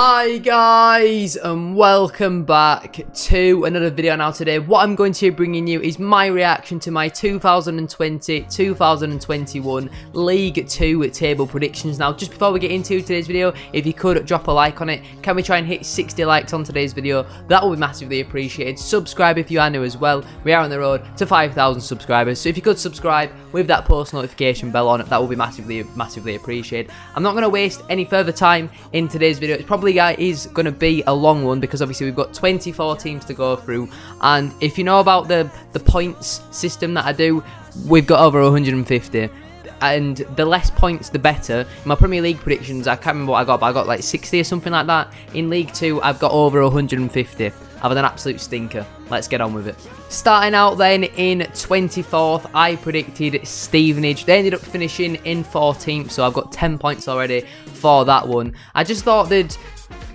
Hi guys, and welcome back to another video. Now today what I'm going to be bringing you is my reaction to my 2020-2021 League 2 table predictions. Now just before we get into today's video, if you could drop a like on it, can we try and hit 60 likes on today's video? That would be massively appreciated. Subscribe if you are new as well. We are on the road to 5,000 subscribers, so if you could subscribe with that post notification bell on, that would be massively appreciated. I'm not going to waste any further time in today's video. It's probably is going to be a long one because obviously we've got 24 teams to go through, and if you know about the points system that I do, we've got over 150. And the less points the better. In my Premier League predictions, I can't remember what I got, but I got like 60 or something like that. In League 2 I've got over 150. I've had an absolute stinker. Let's get on with it. Starting out then in 24th, I predicted Stevenage. They ended up finishing in 14th, so I've got 10 points already for that one. I just thought they'd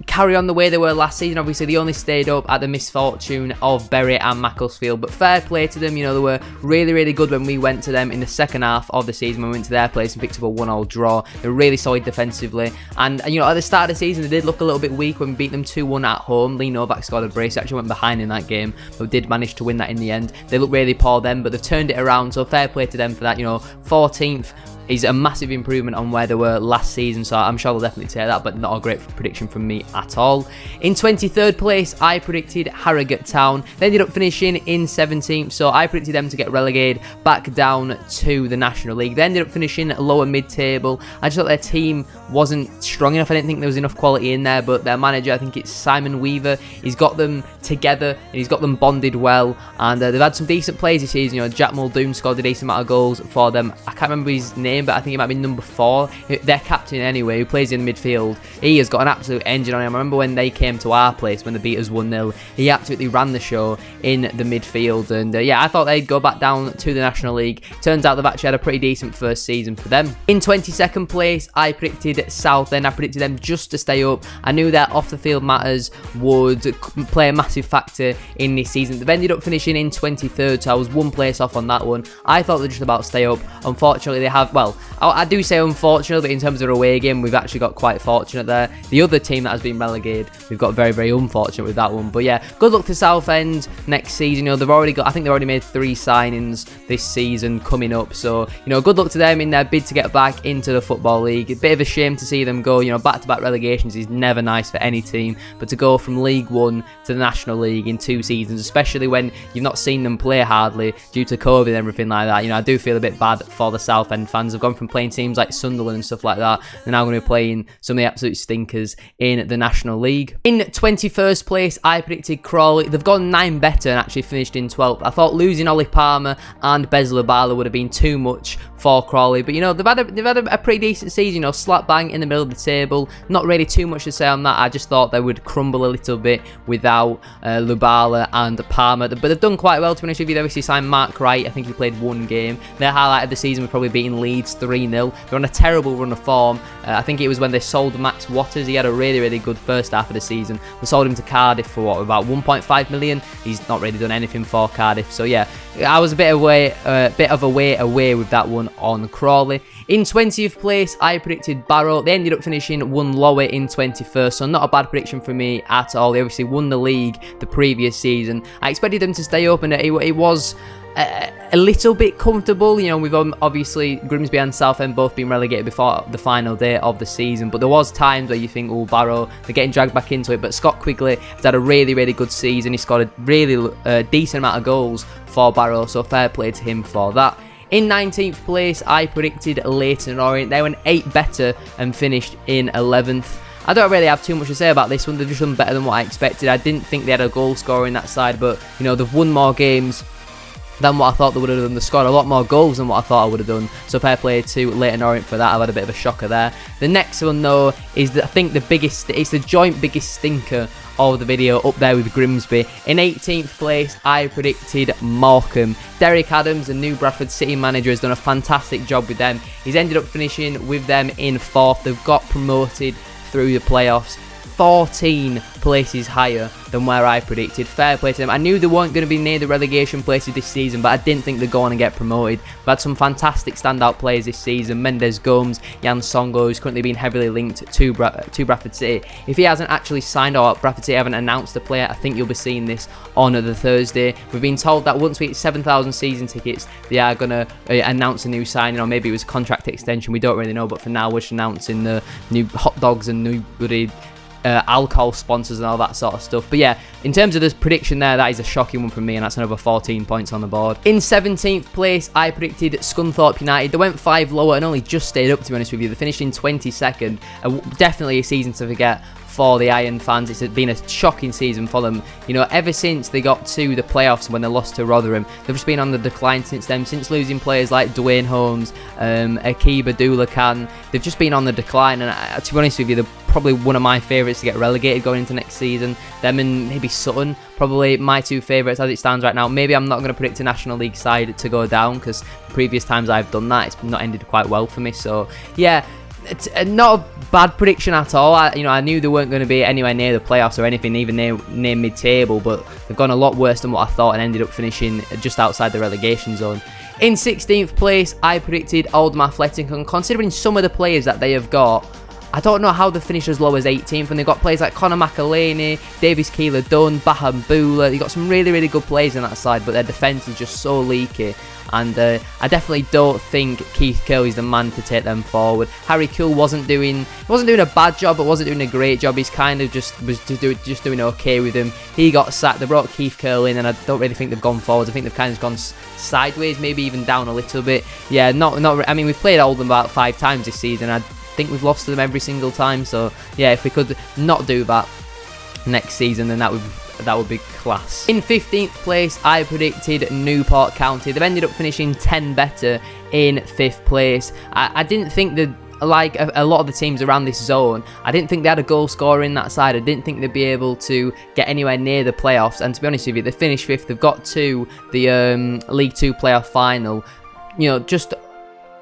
carry on the way they were last season. Obviously they only stayed up at the misfortune of Bury and Macclesfield, but fair play to them. You know, they were really good when we went to them in the second half of the season, when we went to their place and picked up a 1-1 draw. They were really solid defensively, and you know, at the start of the season they did look a little bit weak when we beat them 2-1 at home. Lee Novak scored a brace, actually went behind in that game, but did manage to win that in the end. They looked really poor then, but they've turned it around, so fair play to them for that. You know, 14th is a massive improvement on where they were last season, so I'm sure they'll definitely take that, but not a great prediction from me at all. In 23rd place, I predicted Harrogate Town. They ended up finishing in 17th, so I predicted them to get relegated back down to the National League. They ended up finishing lower mid-table. I just thought their team wasn't strong enough. I didn't think there was enough quality in there, but their manager, I think it's Simon Weaver, he's got them together and he's got them bonded well, and they've had some decent plays this season. You know, Jack Muldoon scored a decent amount of goals for them. I can't remember his name, but I think it might be number 4, their captain anyway, who plays in midfield. He has got an absolute engine on him. I remember when they came to our place, when they beat us 1-0, he absolutely ran the show in the midfield, and yeah, I thought they'd go back down to the National League. Turns out they've actually had a pretty decent first season for them. In 22nd place, I predicted Southend. I predicted them just to stay up. I knew that off the field matters would play a massive factor in this season. They've ended up finishing in 23rd, so I was one place off on that one. I thought they'd just about stay up. Unfortunately they have, well, I do say unfortunately, but in terms of a away game, we've actually got quite fortunate there. The other team that has been relegated, we've got very unfortunate with that one. But yeah, good luck to Southend next season. You know, they've already got, I think they've already made 3 signings this season coming up. So, you know, good luck to them in their bid to get back into the Football League. A bit of a shame to see them go. You know, back-to-back relegations is never nice for any team, but to go from League 1 to the National League in 2 seasons, especially when you've not seen them play hardly due to COVID and everything like that, you know, I do feel a bit bad for the Southend fans. They've gone from playing teams like Sunderland and stuff like that, they're now going to be playing some of the absolute stinkers in the National League. In 21st place, I predicted Crawley. They've gone 9 better and actually finished in 12th. I thought losing Ollie Palmer and Bez Lubala would have been too much for Crawley, but you know, they've had a pretty decent season. You know, slap bang in the middle of the table. Not really too much to say on that. I just thought they would crumble a little bit without Lubala and Palmer, but they've done quite well, to be honest with you. They obviously signed Mark Wright. I think he played 1 game. Their highlight of the season was probably beating Leeds 3-0. They're on a terrible run of form. I think it was when they sold Max Watters. He had a really good first half of the season. They sold him to Cardiff for what, about 1.5 million. He's not really done anything for Cardiff. So yeah, I was a bit of a way away with that one on Crawley. In 20th place, I predicted Barrow. They ended up finishing 1 lower in 21st, so not a bad prediction for me at all. They obviously won the league the previous season. I expected them to stay up, and it was a little bit comfortable. You know, we've obviously Grimsby and Southend both been relegated before the final day of the season, but there was times where you think, oh, Barrow, they're getting dragged back into it. But Scott Quigley has had a really good season. He scored a really decent amount of goals for Barrow, so fair play to him for that. In 19th place, I predicted Leyton Orient. They went 8 better and finished in 11th. I don't really have too much to say about this one. They've just done better than what I expected. I didn't think they had a goal scorer in that side, but you know, they've won more games than what I thought they would have done. They scored a lot more goals than what I thought I would have done. So fair play to Leyton Orient for that. I've had a bit of a shocker there. The next one though is I think it's the joint biggest stinker of the video, up there with Grimsby. In 18th place, I predicted Morecambe. Derek Adams, the new Bradford City manager, has done a fantastic job with them. He's ended up finishing with them in 4th. They've got promoted through the playoffs. 14 places higher than where I predicted. Fair play to them. I knew they weren't going to be near the relegation places this season, but I didn't think they'd go on and get promoted. We've had some fantastic standout players this season. Mendes Gomes, Jan Songo, who's currently been heavily linked to Bradford City. If he hasn't actually signed, or Bradford City haven't announced the player, I think you'll be seeing this on the Thursday. We've been told that once we hit 7,000 season tickets, they are going to announce a new signing, or maybe it was a contract extension. We don't really know, but for now we're just announcing the new hot dogs and new bloody alcohol sponsors and all that sort of stuff. But yeah, in terms of this prediction there, that is a shocking one from me, and that's another 14 points on the board. In 17th place, I predicted Scunthorpe United. They went 5 lower and only just stayed up, to be honest with you. They finished in 22nd. Definitely a season to forget for the Iron fans. It's been a shocking season for them. You know, ever since they got to the playoffs when they lost to Rotherham, they've just been on the decline since then. Since losing players like Dwayne Holmes, Akiba Dulacan, they've just been on the decline. And to be honest with you, they're probably one of my favourites to get relegated going into next season. Them and maybe Sutton, probably my 2 favourites as it stands right now. Maybe I'm not going to predict a National League side to go down, because previous times I've done that, it's not ended quite well for me. So yeah, it's not a bad prediction at all. I knew they weren't going to be anywhere near the playoffs or anything, even near mid-table, but they've gone a lot worse than what I thought and ended up finishing just outside the relegation zone. In 16th place, I predicted Oldham Athletic, and considering some of the players that they have got, I don't know how they finished as low as 18th, and they've got players like Conor McElhaney, Davis Keeler-Dunn, Baham Bula. They've got some really, really good players in that side, but their defence is just so leaky. And I definitely don't think Keith Curle is the man to take them forward. Harry Kuehl wasn't doing a bad job, but wasn't doing a great job. He's kind of just doing okay with him. He got sacked. They brought Keith Curle in, and I don't really think they've gone forward. I think they've kind of gone sideways, maybe even down a little bit. Yeah, not. I mean, we've played Oldham about 5 times this season. I think we've lost to them every single time. So yeah, if we could not do that next season, then that would be class. In 15th place, I predicted Newport County. They've ended up finishing 10 better in 5th place. I didn't think that, like a lot of the teams around this zone, I didn't think they had a goal scorer in that side. I didn't think they'd be able to get anywhere near the playoffs. And to be honest with you, they finished 5th. They've got to the League 2 playoff final. You know, just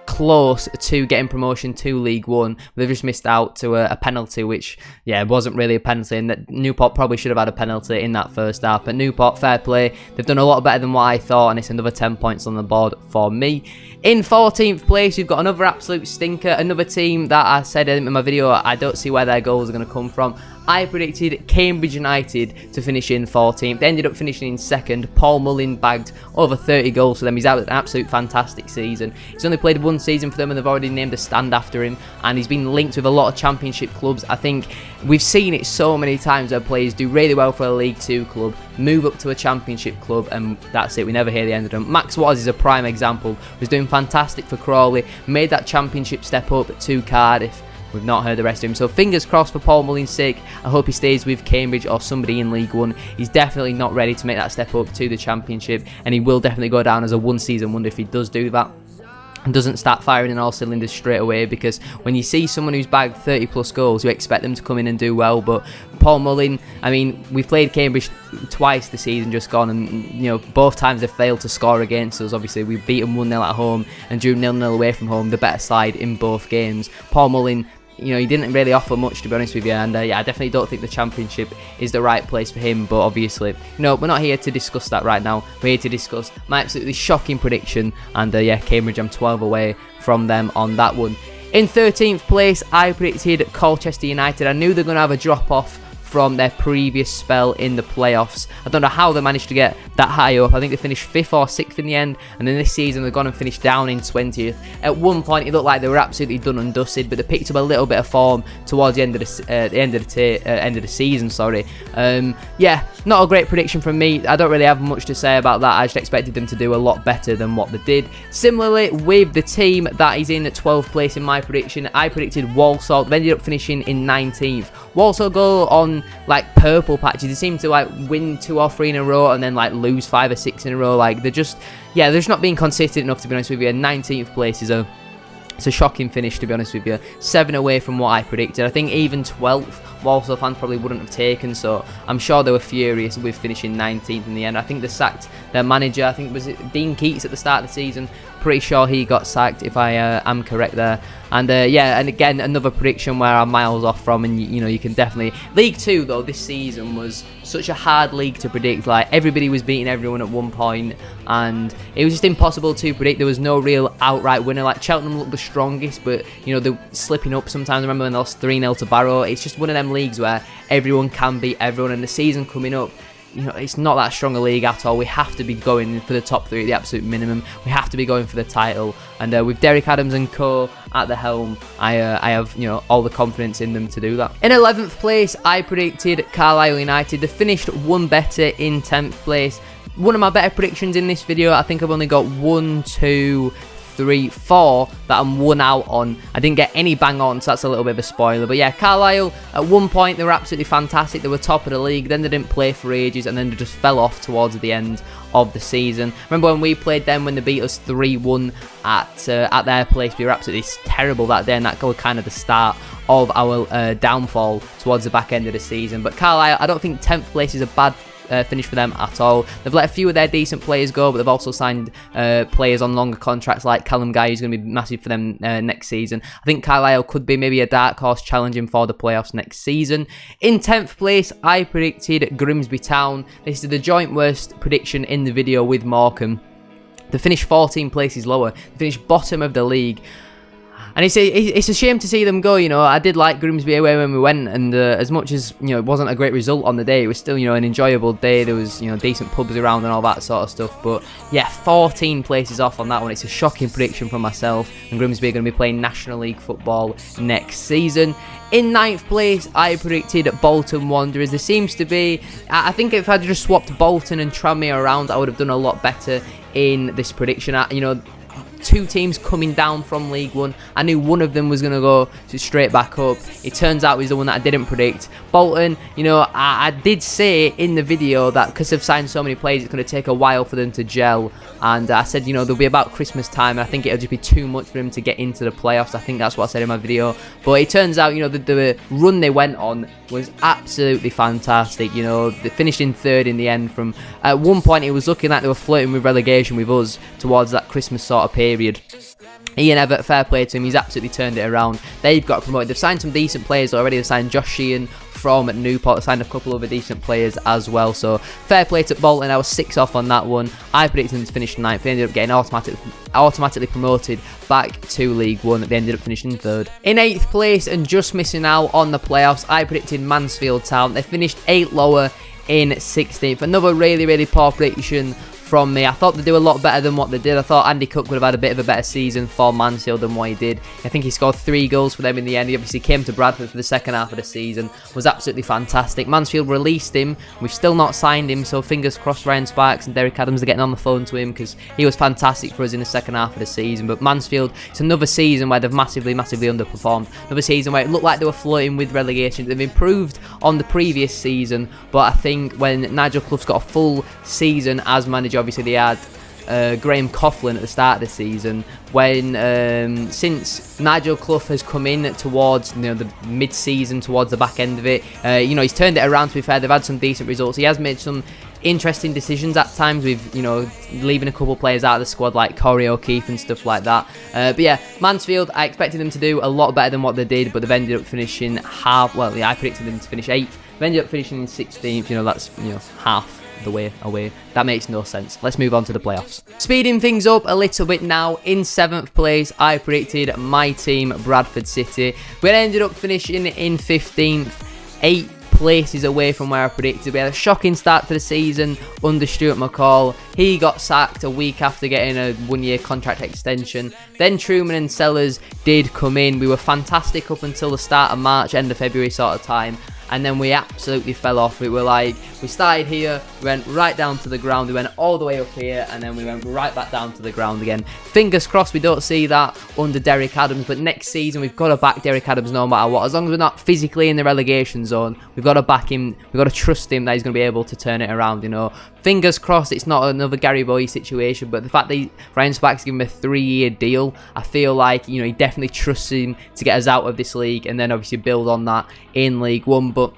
close to getting promotion to League 1. They've just missed out to a penalty, which, yeah, wasn't really a penalty, and that Newport probably should have had a penalty in that first half. But Newport, fair play. They've done a lot better than what I thought, and it's another 10 points on the board for me. In 14th place, we've got another absolute stinker, another team that I said in my video, I don't see where their goals are going to come from. I predicted Cambridge United to finish in 14th. They ended up finishing in 2nd. Paul Mullin bagged over 30 goals for them. He's had an absolute fantastic season. He's only played 1 season for them, and they've already named a stand after him. And he's been linked with a lot of Championship clubs. I think we've seen it so many times where players do really well for a League 2 club, move up to a Championship club, and that's it. We never hear the end of them. Max Waters is a prime example. Was doing fantastic for Crawley, made that Championship step up to Cardiff. We've not heard the rest of him. So fingers crossed for Paul Mullin's sake. I hope he stays with Cambridge or somebody in League 1. He's definitely not ready to make that step up to the Championship, and he will definitely go down as a 1-season wonder if he does do that and doesn't start firing in all cylinders straight away, because when you see someone who's bagged 30 plus goals, you expect them to come in and do well. But Paul Mullin, I mean, we've played Cambridge twice this season just gone, and you know, both times they've failed to score against us. Obviously we beat them 1-0 at home and drew 0-0 away from home, the better side in both games. Paul Mullin, you know, he didn't really offer much, to be honest with you, and yeah, I definitely don't think the Championship is the right place for him. But obviously, you know, we're not here to discuss that right now. We're here to discuss my absolutely shocking prediction, and yeah, Cambridge, I'm 12 away from them on that one. In 13th place, I predicted Colchester United. I knew they're going to have a drop-off from their previous spell in the playoffs. I don't know how they managed to get that high up. I think they finished 5th or 6th in the end, and then this season they've gone and finished down in 20th. At one point it looked like they were absolutely done and dusted, but they picked up a little bit of form towards the end of the season. Sorry. Yeah, not a great prediction from me. I don't really have much to say about that. I just expected them to do a lot better than what they did. Similarly, with the team that is in 12th place in my prediction, I predicted Walsall. They ended up finishing in 19th. Walsall go on like purple patches. They seem to like win 2 or 3 in a row and then like lose 5 or 6 in a row. Like they're just not being consistent enough, to be honest with you. 19th place is it's a shocking finish, to be honest with you. 7 away from what I predicted. I think even 12th Walsall fans probably wouldn't have taken, so I'm sure they were furious with finishing 19th in the end. I think they sacked their manager. I think it was Dean Keats at the start of the season. pretty sure he got sacked, if I am correct there. And yeah, and again, another prediction where I'm miles off from, and you know, you can definitely... League 2, though, this season was such a hard league to predict. Like, everybody was beating everyone at one point, and it was just impossible to predict. There was no real outright winner. Like, Cheltenham looked the strongest, but, you know, they're slipping up sometimes. I remember when they lost 3-0 to Barrow. It's just one of them leagues where everyone can beat everyone, and the season coming up, you know, it's not that strong a league at all. We have to be going for the top 3 at the absolute minimum. We have to be going for the title. And with Derek Adams and co at the helm, I have, you know, all the confidence in them to do that. In 11th place, I predicted Carlisle United. They finished one better in 10th place. One of my better predictions in this video. I think I've only got 1, 2, 3, 4 that I'm 1 out on. I didn't get any bang on, so that's a little bit of a spoiler. But yeah, Carlisle, at one point, they were absolutely fantastic. They were top of the league, then they didn't play for ages, and then they just fell off towards the end of the season. Remember when we played them, when they beat us 3-1 at their place? We were absolutely terrible that day, and that was kind of the start of our downfall towards the back end of the season. But Carlisle, I don't think 10th place is a bad finish for them at all. They've let a few of their decent players go, but they've also signed players on longer contracts like Callum Guy, who's going to be massive for them next season. I think Carlisle could be maybe a dark horse challenging for the playoffs next season. In 10th place, I predicted Grimsby Town. This is the joint worst prediction in the video with Morecambe. They finished 14 places lower. They finished bottom of the league. And it's a shame to see them go, you know. I did like Grimsby away when we went, and as much as, you know, it wasn't a great result on the day, it was still, you know, an enjoyable day. There was, you know, decent pubs around and all that sort of stuff. But yeah, 14 places off on that one. It's a shocking prediction from myself, and Grimsby are going to be playing National League football next season. In 9th place, I predicted Bolton Wanderers. There seems to be... I think if I'd just swapped Bolton and Tranmere around, I would have done a lot better in this prediction. You know, 2 teams coming down from League 1. I knew one of them was going to go straight back up. It turns out it was the one that I didn't predict. Bolton, you know, I did say in the video that because they've signed so many players, it's going to take a while for them to gel. And I said, you know, they'll be about Christmas time, and I think it'll just be too much for them to get into the playoffs. I think that's what I said in my video. But it turns out, you know, the run they went on was absolutely fantastic. You know, they finished in 3rd in the end. From at one point, it was looking like they were flirting with relegation with us towards that Christmas sort of period. Ian Everett, fair play to him, he's absolutely turned it around. They've got promoted. They've signed some decent players already. They've signed Josh Sheehan from Newport. They've signed a couple of other decent players as well. So fair play to Bolton. I was 6 off on that one. I predicted them to finish 9th. They ended up getting automatically promoted back to League 1. They ended up finishing 3rd. In 8th place and just missing out on the playoffs, I predicted Mansfield Town. They finished 8 lower in 16th. Another really, really poor prediction from me. I thought they'd do a lot better than what they did. I thought Andy Cook would have had a bit of a better season for Mansfield than what he did. I think he scored 3 goals for them in the end. He obviously came to Bradford for the second half of the season. Was absolutely fantastic. Mansfield released him. We've still not signed him, so fingers crossed Ryan Sparks and Derek Adams are getting on the phone to him, because he was fantastic for us in the second half of the season. But Mansfield, it's another season where they've massively underperformed. Another season where it looked like they were flirting with relegation. They've improved on the previous season, but I think when Nigel Clough's got a full season as manager, obviously they had Graham Coughlin at the start of the season. When since Nigel Clough has come in towards, you know, the mid-season, towards the back end of it, you know, he's turned it around. To be fair, they've had some decent results. He has made some interesting decisions at times with, you know, leaving a couple of players out of the squad like Corey O'Keefe and stuff like that. But yeah, Mansfield, I expected them to do a lot better than what they did, but they've ended up finishing half. Well, yeah, I predicted them to finish 8th. They ended up finishing in 16th. You know, that's, you know, half the way away. That makes no sense. Let's move on to the playoffs. Speeding things up a little bit now. In 7th place, I predicted my team, Bradford City. We ended up finishing in 15th, 8 places away from where I predicted. We had a shocking start to the season under Stuart McCall. He got sacked a week after getting a 1-year contract extension. Then Truman and Sellers did come in. We were fantastic up until the start of March, end of February sort of time. And then we absolutely fell off. We were like, we started here, we went right down to the ground, we went all the way up here, and then we went right back down to the ground again. Fingers crossed we don't see that under Derek Adams, but next season we've got to back Derek Adams no matter what. As long as we're not physically in the relegation zone, we've got to back him, we've got to trust him that he's going to be able to turn it around, you know. Fingers crossed it's not another Gary Bowie situation, but the fact that Ryan Sparks gave him a 3-year deal, I feel like, you know, he definitely trusts him to get us out of this league and then obviously build on that in League 1. But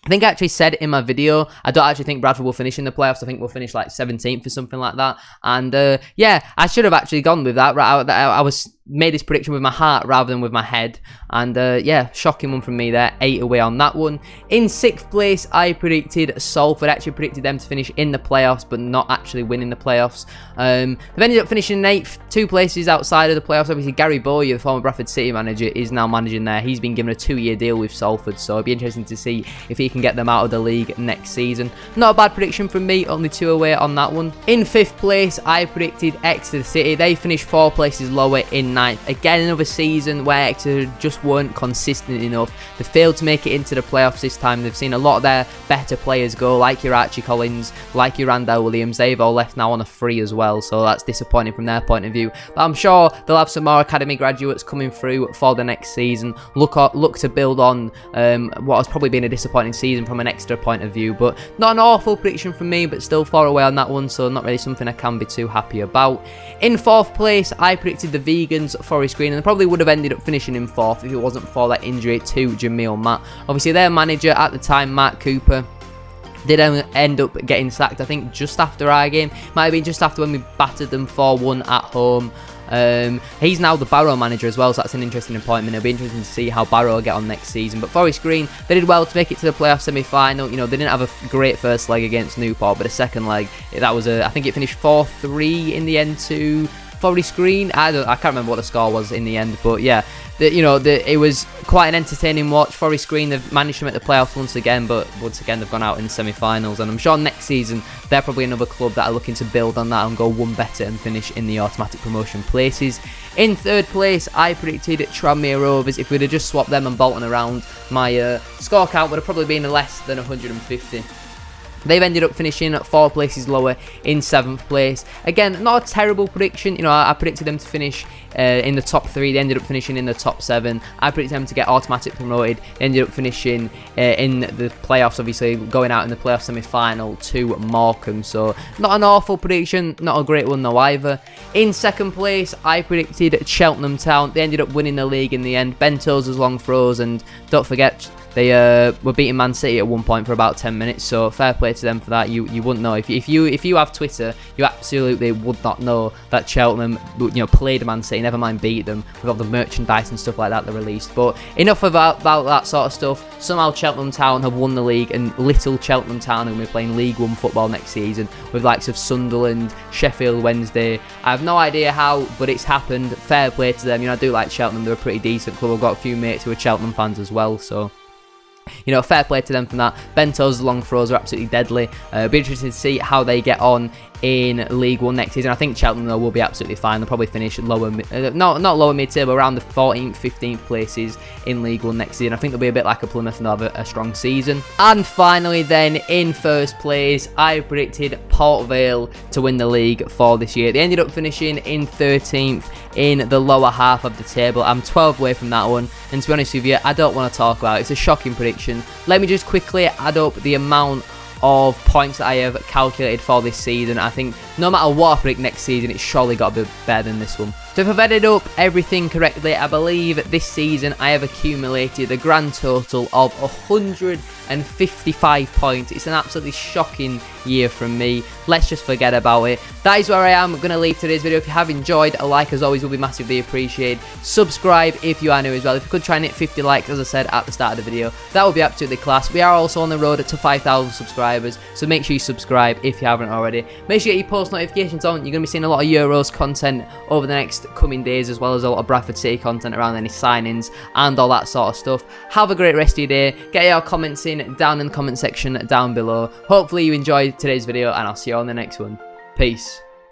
I think I actually said in my video, I don't actually think Bradford will finish in the playoffs. I think we'll finish like 17th or something like that. And yeah, I should have actually gone with that. Right, I was made this prediction with my heart rather than with my head. And yeah, shocking one from me there. 8 away on that one. In 6th place, I predicted Salford. I actually predicted them to finish in the playoffs, but not actually winning the playoffs. They've ended up finishing in 8th, 2 places outside of the playoffs. Obviously, Gary Bowyer, the former Bradford City manager, is now managing there. He's been given a 2-year deal with Salford, so it'll be interesting to see if he can get them out of the league next season. Not a bad prediction from me, only 2 away on that one. In 5th place, I predicted Exeter City. They finished 4 places lower in 9th. Again, another season where Exeter just weren't consistent enough. They failed to make it into the playoffs this time. They've seen a lot of their better players go, like your Archie Collins, like your Randall Williams. They've all left now on a free as well, so that's disappointing from their point of view. But I'm sure they'll have some more academy graduates coming through for the next season. Look to build on what has probably been a disappointing season from an Exeter point of view, but not an awful prediction from me, but still far away on that one, so not really something I can be too happy about. In 4th place, I predicted the Vegans, Forest Green, and they probably would have ended up finishing in 4th if it wasn't for that injury to Jamil Matt. Obviously, their manager at the time, Matt Cooper, did end up getting sacked, I think, just after our game. Might have been just after when we battered them 4-1 at home. He's now the Barrow manager as well, so that's an interesting appointment. It'll be interesting to see how Barrow will get on next season. But Forest Green, they did well to make it to the playoff semi-final. You know, they didn't have a great first leg against Newport, but the second leg, that was I think it finished 4-3 in the end to Forest Green. I can't remember what the score was in the end, but yeah, it was quite an entertaining watch. Forest Green, they've managed to make the playoffs once again, but once again they've gone out in the semi-finals, and I'm sure next season they're probably another club that are looking to build on that and go one better and finish in the automatic promotion places. In 3rd place, I predicted Tranmere Rovers. If we'd have just swapped them and Bolton around, my score count would have probably been less than 150. They've ended up finishing 4 places lower in 7th place. Again, not a terrible prediction. You know, I predicted them to finish in the top 3. They ended up finishing in the top 7. I predicted them to get automatic promoted. They ended up finishing in the playoffs, obviously going out in the playoff semi-final to Morecambe. So not an awful prediction, not a great one though either. In 2nd place, I predicted Cheltenham Town. They ended up winning the league in the end. Ben Tozer's long throws, and don't forget, they were beating Man City at one point for about 10 minutes, so fair play to them for that. You wouldn't know if you have Twitter, you absolutely would not know that Cheltenham, played Man City, never mind beat them with all the merchandise and stuff like that they released. But enough about that sort of stuff. Somehow Cheltenham Town have won the league, and little Cheltenham Town are going to be playing League One football next season with likes of Sunderland, Sheffield Wednesday. I have no idea how, but it's happened. Fair play to them. I do like Cheltenham. They're a pretty decent club. I've got a few mates who are Cheltenham fans as well, so fair play to them from that. Bento's long throws are absolutely deadly. Be interested to see how they get on in League One next season. I think Cheltenham though will be absolutely fine. They'll probably finish lower, not lower mid-table, around the 14th, 15th places in League One next season. I think they'll be a bit like a Plymouth and they'll have a strong season. And finally then, in 1st place, I predicted Port Vale to win the league for this year. They ended up finishing in 13th in the lower half of the table. I'm 12 away from that one, and to be honest with you, I don't want to talk about it. It's a shocking prediction. Let me just quickly add up the amount of points that I have calculated for this season. I think no matter what I predict next season, it's surely got to be better than this one. So if I've added up everything correctly, I believe this season I have accumulated a grand total of 155 points. It's an absolutely shocking year from me. Let's just forget about it. That is where I am going to leave today's video. If you have enjoyed, a like as always will be massively appreciated. Subscribe if you are new as well. If you could try and hit 50 likes, as I said at the start of the video, that would be absolutely class. We are also on the road to 5,000 subscribers, so make sure you subscribe if you haven't already. Make sure you get your post notifications on. You're going to be seeing a lot of Euros content over the next coming days, as well as a lot of Bradford City content around any signings and all that sort of stuff. Have a great rest of your day. Get your comments in down in the comment section down below. Hopefully you enjoyed today's video, and I'll see you on the next one. Peace.